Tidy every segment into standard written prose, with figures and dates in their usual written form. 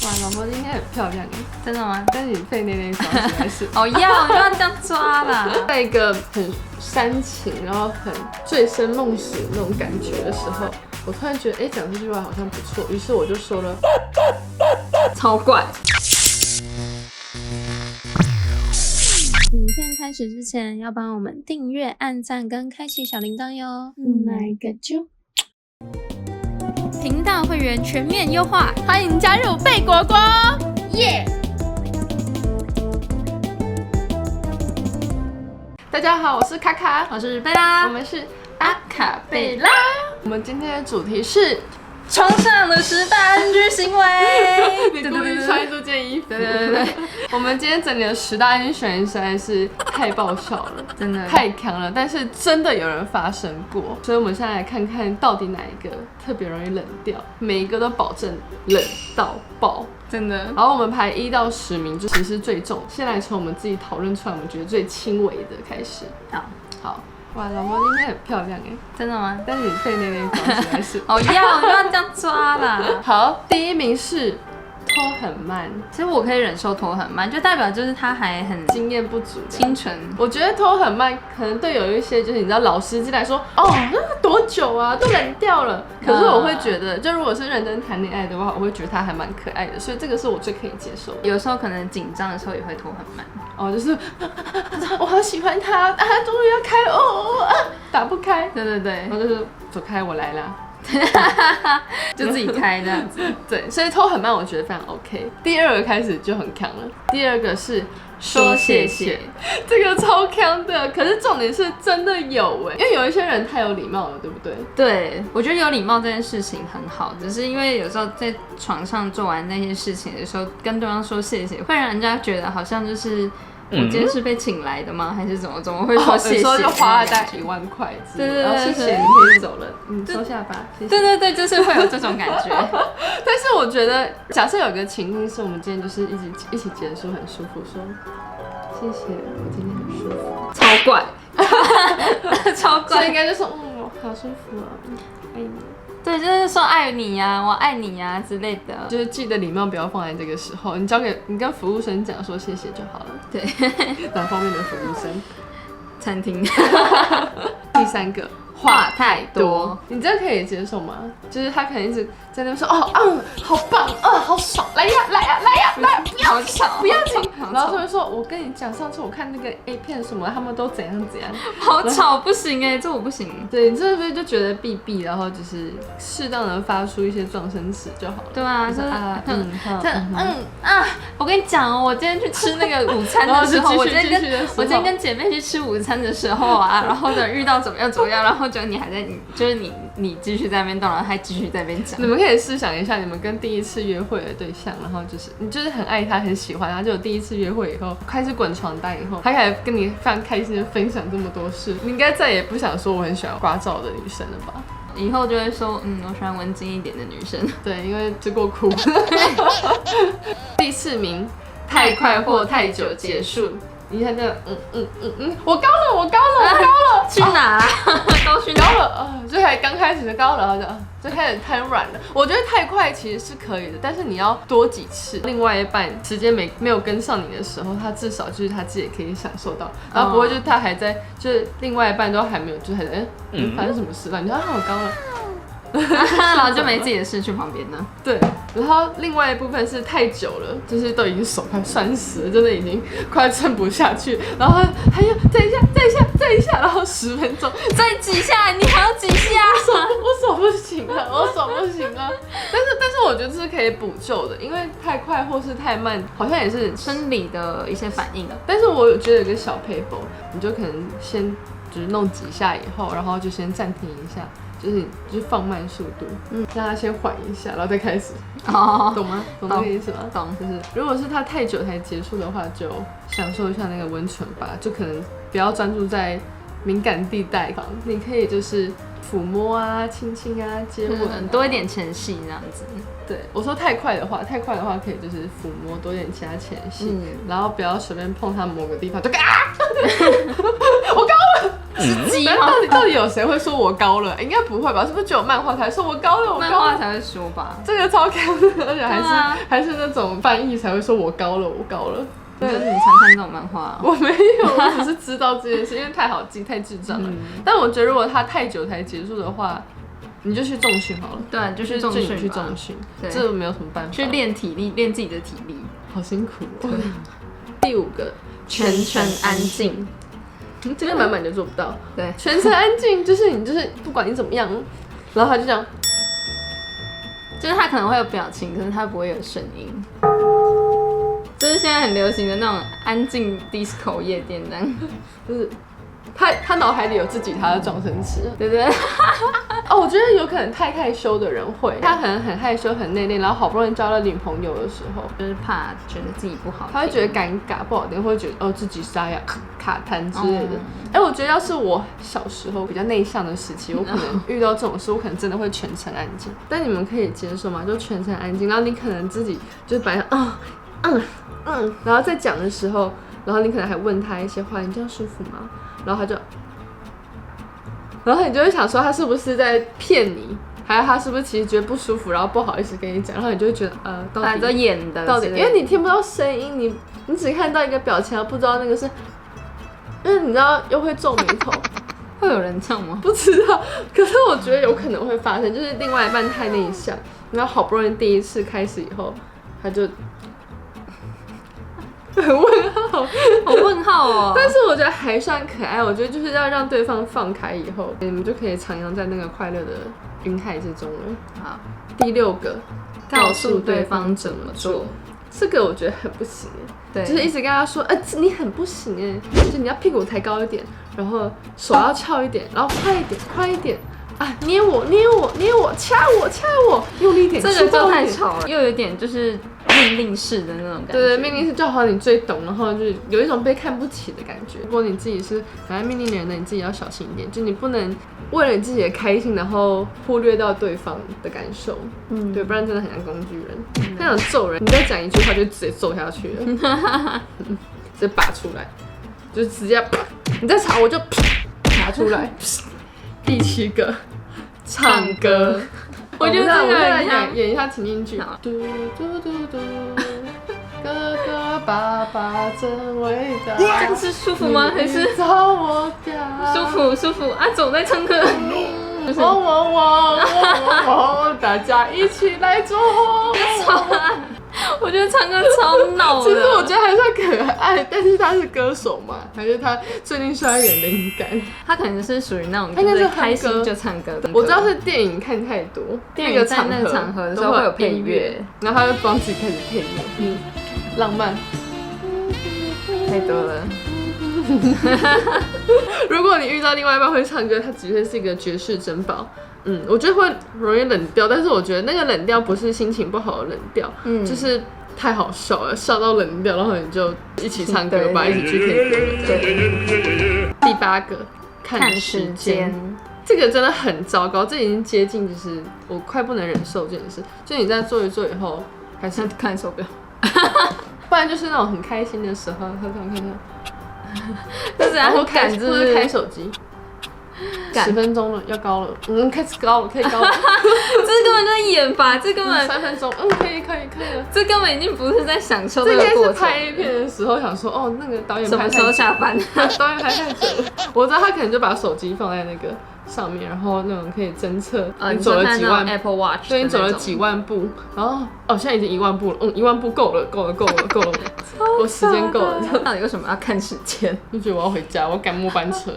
哇，老婆应该很漂亮耶，真的吗？但是你被内抓起来是哦，就要这样抓啦。在一个很煽情，然后很醉生梦死那种感觉的时候，我突然觉得，讲这句话好像不错，于是我就说了，超怪。影片开始之前，要帮我们订阅、按赞跟开启小铃铛哟。来个啾！频道会员全面优化，欢迎加入贝果果，耶！大家好，我是卡卡，我是贝拉，我们是阿卡贝拉。我们今天的主题是床上的10大 NG 行为。你故意穿这件衣服。对，我们今天整理的10大 NG 行为实在是太爆笑了，真的太强了。但是真的有人发生过，所以我们现在来看看到底哪一个特别容易冷掉，每一个都保证冷到爆。真的。然后我们排1到10名，就其实是最重。先来从我们自己讨论出来，我们觉得最轻微的开始。好。哇，老婆应该很漂亮耶，真的吗？但是你被内抓起来是哦，就要这样抓啦。好，第1名是拖很慢。其实我可以忍受拖很慢，就代表就是他还很经验不足，清纯。我觉得拖很慢，可能对有一些就是你知道老司机来说，多久啊，都冷掉了。可是我会觉得，就如果是认真谈恋爱的话，我会觉得他还蛮可爱的，所以这个是我最可以接受的。有时候可能紧张的时候也会拖很慢。就是我好喜欢他啊，终于要开了打不开。对，然后就是走开，我来啦。就自己开这样子。对，所以拖很慢，我觉得非常 OK。第2个开始就很强了。第2个是说谢谢，这个超强的。可是重点是真的有因为有一些人太有礼貌了，对不对？对，我觉得有礼貌这件事情很好，只是因为有时候在床上做完那些事情的时候，跟对方说谢谢，会让人家觉得好像就是我今天是被请来的吗？还是怎么会说谢谢？有时候就花了大概1万块，对，然后谢谢你可以走了，收下吧，谢谢。对，就是会有这种感觉。但是我觉得，假设有个情境是我们今天就是一起结束，很舒服，说谢谢，我今天很舒服，超怪，超怪，所以应该就说好舒服啊，爱你。对，就是说爱你呀，我爱你呀之类的，就是记得礼貌不要放在这个时候，你跟服务生讲说谢谢就好了。对，哪方面的服务生？餐厅。第3个。话太多，你这可以接受吗？就是他可能一直在那边说好棒，好爽，来呀，不要吵，不要停。然后他会说，我跟你讲，上次我看那个 A 片什么，他们都怎样，好吵，不行这我不行。对，你这是不是就觉得避，然后就是适当的发出一些状声词就好了？对啊，我跟你讲我今天去吃那个午餐的时候，我今天跟姐妹去吃午餐的时候啊，然后呢遇到怎么样，然后就你还在就是你继续在那边动，然后还继续在那边讲。你们可以试想一下，你们跟第一次约会的对象，然后就是你就是很爱他，很喜欢他，就有第一次约会以后开始滚床单以后，他开始跟你非常开心的分享这么多事，你应该再也不想说我很喜欢聒噪的女生了吧？以后就会说，我喜欢文静一点的女生。对，因为吃过苦。第4名，太快或太久结束。你看这个，我高了，去哪？高了，就刚开始就高了，就开始瘫软了。我觉得太快其实是可以的，但是你要多几次，另外一半时间没有跟上你的时候，他至少就是他自己也可以享受到，然后不会就是他还在，就是另外一半都还没有，就是还在，发生什么事了？你说我高了。然后就没自己的事去旁边呢。对，然后另外一部分是太久了，就是都已经手快酸死了，真的已经快撑不下去，然后还要再一下，然后10分钟，再几下，你还要几下？我手不行了。但是我觉得这是可以补救的，因为太快或是太慢，好像也是生理的一些反应。但是我觉得有个小配方，你就可能先就是弄几下以后，然后就先暂停一下。就是放慢速度，让他先缓一下，然后再开始。懂吗？懂这个意思吗？懂。就是如果是他太久才结束的话，就享受一下那个温存吧，就可能不要专注在敏感地带上，你可以就是抚摸啊、亲亲啊、接吻，多一点前戏这样子。对，我说太快的话可以就是抚摸多一点其他前戏，然后不要随便碰他某个地方就我高了。是鸡吗？到底有谁会说我高了？应该不会吧？是不是只有漫画才说我高了？我高了漫画才会说吧？这个超高的，而且还是那种翻译才会说我高了，我高了。对，你常看这种漫画？我没有，我只是知道这件事，因为太好记，太智障了。但我觉得如果它太久才结束的话，你就去重训好了。对啊，就是重训，去重训，这没有什么办法。去练体力，练自己的体力，好辛苦哦。第5个，全程安静。这个满满就做不到。对，全程安静，就是你就是不管你怎么样，然后他就这样，就是他可能会有表情，可是他不会有声音。就是现在很流行的那种安静 disco 夜店，这样，就是他脑海里有自己他的撞声词，对不对？哦，我觉得有可能太害羞的人会，他可能很害羞很内敛，然后好不容易交了女朋友的时候，就是怕觉得自己不好，他会觉得尴尬不好听，会觉得自己沙哑卡痰之类的。我觉得要是我小时候比较内向的时期，我可能遇到这种事，我可能真的会全程安静。但你们可以接受吗？就全程安静，然后你可能自己就摆然后在讲的时候，然后你可能还问他一些话，你这样舒服吗？然后他就，然后你就会想说他是不是在骗你，还有他是不是其实觉得不舒服，然后不好意思跟你讲，然后你就会觉得到底都演的，到底，因为你听不到声音，你只看到一个表情，不知道那个是，因为你知道又会皱眉头，会有人这样吗？不知道，可是我觉得有可能会发生，就是另外一半太内向，然后好不容易第一次开始以后，他就。很问号，好问号哦！但是我觉得还算可爱。我觉得就是要让对方放开以后，你们就可以徜徉在那个快乐的云海之中了。好，第6个，告诉对方怎么做。这个我觉得很不行对，就是一直跟他说，你很不行就你要屁股抬高一点，然后手要翘一点，然后快一点。捏我，掐我，用力一点。这个就太吵了，又有点就是命令式的那种感觉。对，命令式就好，你最懂，然后就有一种被看不起的感觉。如果你自己是拿来命令人的，你自己要小心一点，就你不能为了你自己的开心，然后忽略到对方的感受。对，不然真的很像工具人。那种揍人，你再讲一句话就直接揍下去了，直接拔出来，就直接，你再吵我就拔出来。第7个，唱歌。我觉得这个演一下情境剧。嘟嘟嘟嘟，哥哥爸爸真伟大。这样是舒服吗？还是找我家？舒服啊！走在唱歌。汪，大家一起来做。我觉得唱歌超闹的。其实我觉得还算可爱，但是他是歌手嘛，还是他最近需要一点灵感？他可能是属于那种就是开心就唱歌的。我知道是电影看太多，电影在那个场合的时候会有配乐，然后他就帮自己开始配乐，浪漫，太多了。如果你遇到另外一半会唱歌，他绝对是一个绝世珍宝。我觉得会容易冷掉，但是我觉得那个冷掉不是心情不好的冷掉，就是太好笑了，笑到冷掉，然后你就一起唱歌吧，一起去 K 歌。对。第8个，看时间。这个真的很糟糕，这已经接近就是我快不能忍受这件事。就你在做一做以后，开始看手表，不然就是那种很开心的时候，就是然后赶着开手机。10分钟了，要高了，开始高了，可以高了。这根本在演吧，这根本3分钟，可以了。这根本已经不是在享受这个过程。这应该是拍 A 片的时候想说，那个导演什么时候下班？导演拍太久了。我知道他可能就把手机放在那个上面，然后那种可以侦测你走了几万 Apple Watch， 对，你走了几万步，然后现在已经1万步了，1万步够了，我时间够了。到底为什么要看时间？就觉得我要回家，我赶末班车，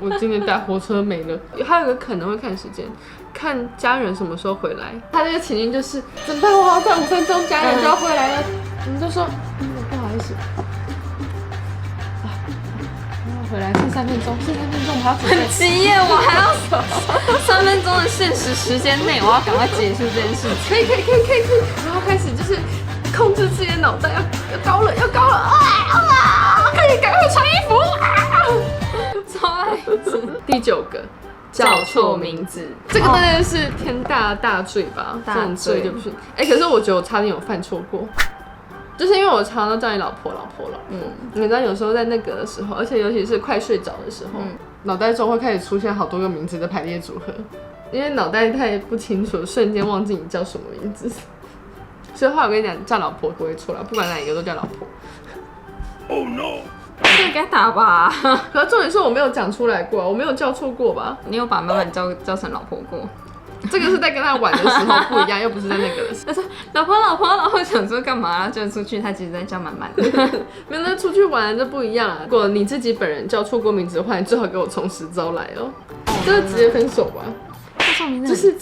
我今天搭火车没了。还有一个可能会看时间，看家人什么时候回来。他这个情境就是怎么办？我要再5分钟，家人就要回来了。我们就说，不好意思。回来剩3分钟，我还要准备。很急耶，我还要3分钟的限时时间内，我要赶快结束这件事情。可以，然后开始就是控制自己的脑袋，要高了，可以赶快穿衣服。超爱第9个，叫错名字，这个当然是天大罪吧，这种罪就不是。可是我觉得我差点有犯错过。就是因为我常常都叫你老婆，你知道有时候在那个的时候，而且尤其是快睡着的时候，脑袋中会开始出现好多个名字的排列组合，因为脑袋太不清楚，瞬间忘记你叫什么名字。所以后来我跟你讲，叫老婆不会错了，不管哪一个都叫老婆。Oh no！ 这该打吧？可是重点是我没有讲出来过，我没有叫错过吧？你有把满满叫成老婆过？这个是在跟他玩的时候不一样，又不是在那个的时候。他说老婆老婆，然后想说干嘛，然后就出去，他其实在叫满满的。没有，那出去玩就不一样啊。如果你自己本人叫错过名字的话，你最好给我从实招来哦。这是直接分手吧？就是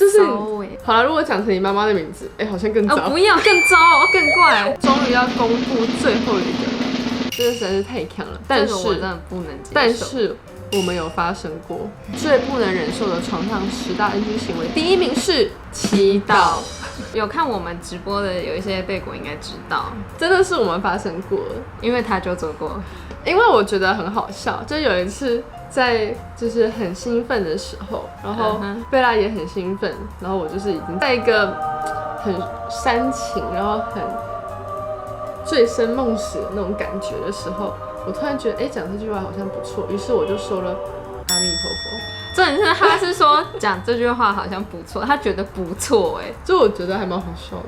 好了，如果讲成你妈妈的名字，好像更糟。不要，更糟，更怪。终于要公布最后一个了，这个实在是太强了。但是我真的不能接受。但是我们有发生过最不能忍受的床上10大 NG 行为，第1名是祈祷。有看我们直播的有一些贝果应该知道，真的是我们发生过的，因为他就做过。因为我觉得很好笑，就有一次在就是很兴奋的时候，然后贝拉也很兴奋，然后我就是已经在一个很煽情，然后很醉生梦死的那种感觉的时候，我突然觉得讲这句话好像不错，于是我就说了阿弥陀佛。重点是他是说讲这句话好像不错，他觉得不错就我觉得还蛮好笑的。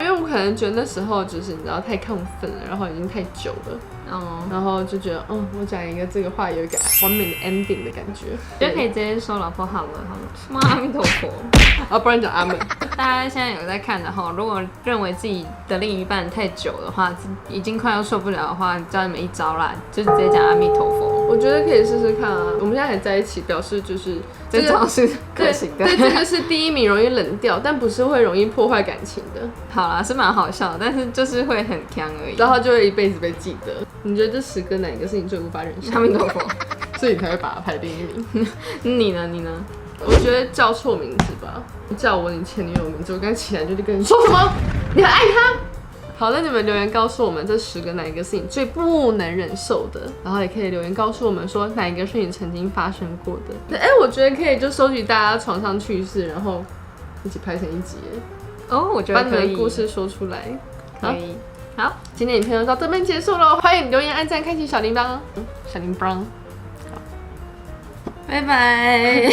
因为我可能觉得那时候就是你知道太亢奋了，然后已经太久了，然后就觉得我讲一个这个话有一个完美的 ending 的感觉，就可以直接说老婆好了，什么阿弥陀佛，不然讲阿门。大家现在有在看的哈，如果认为自己的另一半太久的话，已经快要受不了的话，教你们一招啦，就是直接讲阿弥陀佛。我觉得可以试试看啊。我们现在还在一起，表示就是这招是可行的。对，这个是第1名，容易冷掉，但不是会容易破坏感情的。好啦，是蛮好笑的，但是就是会很呛而已。然后就会一辈子被记得。你觉得这10个哪一个是你最无法忍受？阿弥陀佛，所以你才会把它排第1名。你呢？我觉得叫错名字吧，叫我你前女友名字，我刚起来就跟你说什么？你很爱他？好，那你们留言告诉我们这10个哪一个是你最不能忍受的，然后也可以留言告诉我们说哪一个是你曾经发生过的。对，我觉得可以就收集大家床上趣事，然后一起拍成一集。我觉得可以，把你的故事说出来。可以。好，今天影片就到这边结束了，欢迎留言、按赞、开启小铃铛，小铃铛。拜拜。